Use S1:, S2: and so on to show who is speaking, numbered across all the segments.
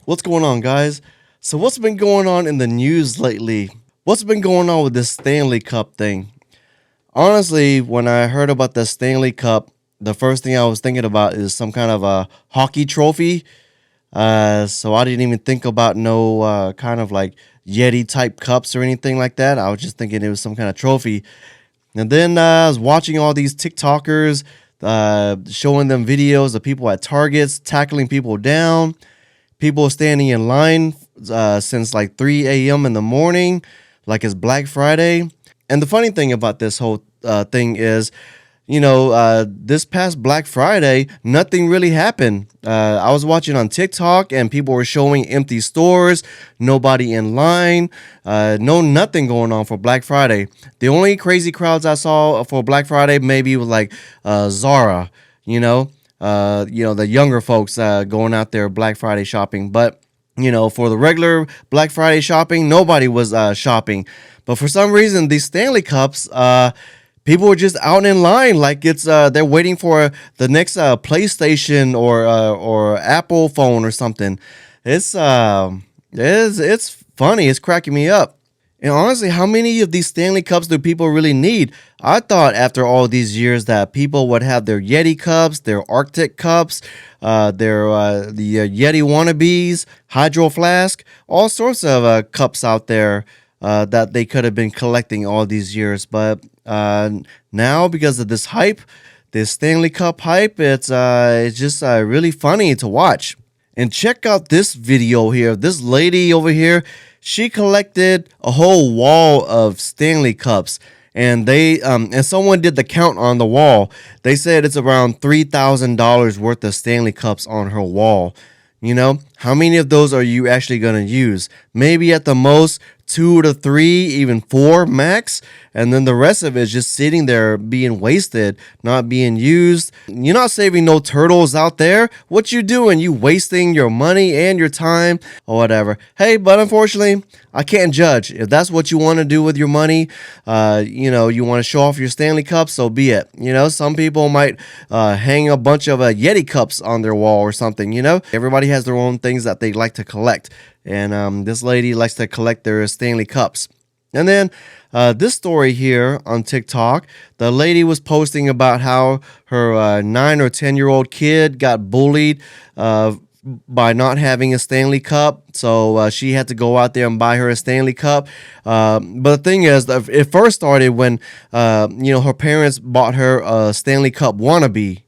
S1: What's going on, guys? So, what's been going on in the news lately? What's been going on with this Stanley Cup thing? Honestly, when I heard about the Stanley Cup, the first thing I was thinking about is some kind of a hockey trophy. So I didn't even think about no kind of like Yeti type cups or anything like that. I was just thinking it was some kind of trophy. And then I was watching all these TikTokers showing them videos of people at Targets tackling people down, people standing in line since like 3 a.m. in the morning, like it's Black Friday. And the funny thing about this whole thing is, this past Black Friday, nothing really happened. I was watching on TikTok and people were showing empty stores, nobody in line, nothing going on for Black Friday. The only crazy crowds I saw for Black Friday maybe was like Zara, the younger folks going out there Black Friday shopping. But for the regular Black Friday shopping, nobody was shopping. But for some reason, these Stanley Cups, people were just out in line like it's they're waiting for the next PlayStation or Apple phone or something. It's funny. It's cracking me up. And honestly, how many of these Stanley Cups do people really need? I thought after all these years that people would have their Yeti cups, their Arctic cups, the Yeti wannabes, Hydro Flask, all sorts of cups out there that they could have been collecting all these years. But now, because of this hype, this Stanley Cup hype, it's just really funny to watch. And check out this video here. This lady over here, she collected a whole wall of Stanley Cups, and and someone did the count on the wall. They said it's around $3,000 worth of Stanley Cups on her wall. How many of those are you actually going to use? Maybe at the most 2 to 3, even 4 max. And then the rest of it is just sitting there being wasted, not being used. You're not saving no turtles out there. What you doing? You wasting your money and your time or whatever. Hey, but unfortunately, I can't judge. If that's what you want to do with your money, you want to show off your Stanley Cup, so be it. Some people might hang a bunch of Yeti cups on their wall or something. Everybody has their own things that they like to collect. And this lady likes to collect their Stanley Cups. And then this story here on TikTok, the lady was posting about how her 9 or 10-year-old kid got bullied by not having a Stanley Cup. So she had to go out there and buy her a Stanley Cup. But the thing is, it first started when, her parents bought her a Stanley Cup wannabe.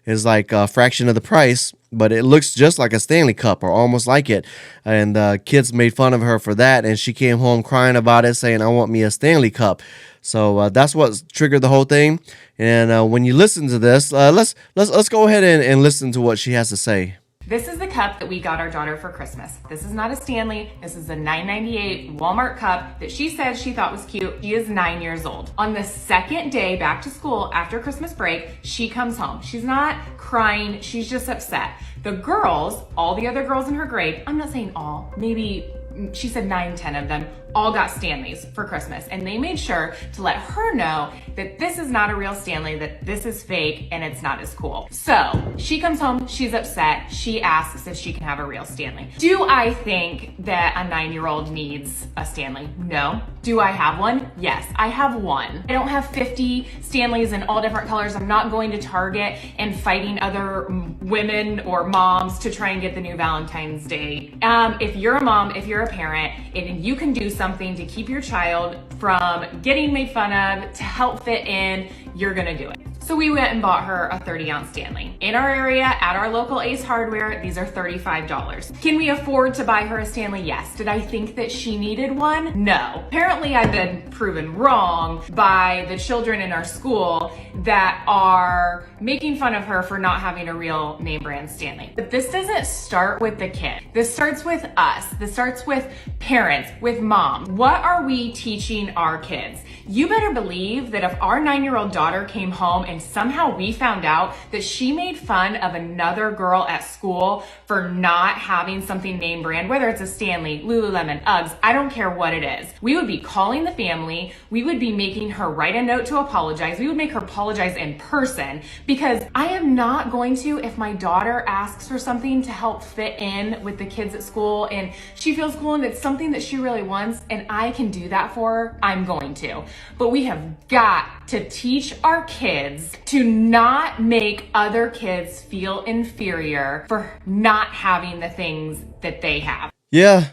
S1: It's like a fraction of the price, but it looks just like a Stanley Cup or almost like it. And kids made fun of her for that. And she came home crying about it, saying, I want me a Stanley Cup. So that's what triggered the whole thing. And when you listen to this, let's go ahead and listen to what she has to say.
S2: This is the cup that we got our daughter for Christmas. This is not a Stanley. This is a $9.98 Walmart cup that she said she thought was cute. She is 9 years old. On the second day back to school after Christmas break, she comes home. She's not crying. She's just upset. The girls, all the other girls in her grade, I'm not saying all, maybe she said 9, 10 of them, all got Stanleys for Christmas. And they made sure to let her know that this is not a real Stanley, that this is fake and it's not as cool. So she comes home, she's upset. She asks if she can have a real Stanley. Do I think that a 9-year-old needs a Stanley? No. Do I have one? Yes, I have one. I don't have 50 Stanleys in all different colors. I'm not going to Target and fighting other women or moms to try and get the new Valentine's Day. If you're a mom, if you're a parent, and you can do something to keep your child from getting made fun of, to help fit in, you're gonna do it. So we went and bought her a 30-ounce Stanley. In our area, at our local Ace Hardware, these are $35. Can we afford to buy her a Stanley? Yes. Did I think that she needed one? No. Apparently I've been proven wrong by the children in our school that are making fun of her for not having a real name brand Stanley. But this doesn't start with the kid. This starts with us. This starts with parents, with mom. What are we teaching our kids? You better believe that if our 9-year-old daughter came home and somehow we found out that she made fun of another girl at school for not having something name brand, whether it's a Stanley, Lululemon, Uggs, I don't care what it is. We would be calling the family. We would be making her write a note to apologize. We would make her apologize in person, because I am not going to, if my daughter asks for something to help fit in with the kids at school and she feels cool and it's something that she really wants and I can do that for her, I'm going to. But we have got to teach our kids to not make other kids feel inferior for not having the things that they have.
S1: Yeah.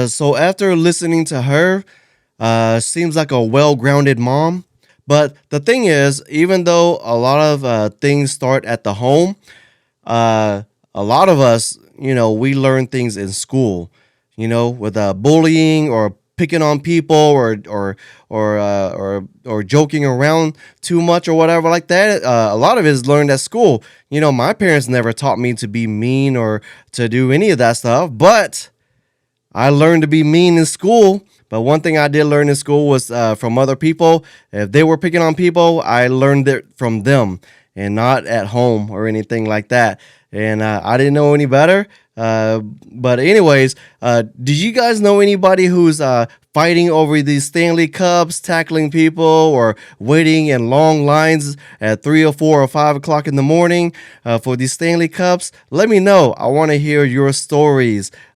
S1: So after listening to her, seems like a well-grounded mom. But the thing is, even though a lot of things start at the home, a lot of us, we learn things in school, with bullying or picking on people or joking around too much or whatever like that. A lot of it is learned at school. My parents never taught me to be mean or to do any of that stuff, but I learned to be mean in school. But one thing I did learn in school was from other people. If they were picking on people, I learned it from them and not at home or anything like that. And I didn't know any better. But anyways, did you guys know anybody who's fighting over these Stanley Cups, tackling people, or waiting in long lines at 3 or 4 or 5 o'clock in the morning for these Stanley Cups? Let me know. I want to hear your stories.